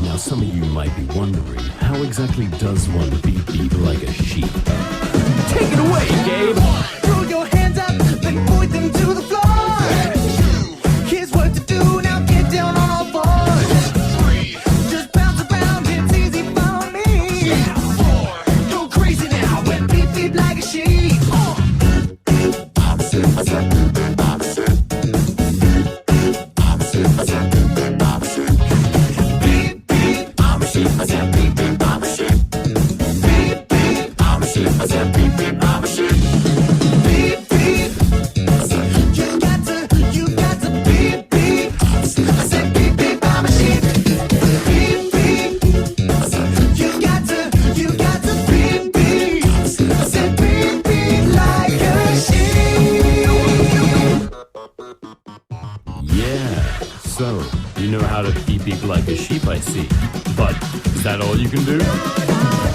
Now some of you might be wondering, how exactly does one beep beep like a sheep? Take it away, Gabe! Throw your hands up, then point them to the floor. Here's what to do, now get down on all fours. Just bounce around, it's easy for me. Go crazy now, when beep beep like a sheep. Yeah, so, you know how to beep beep like a sheep, I see. But, is that all you can do?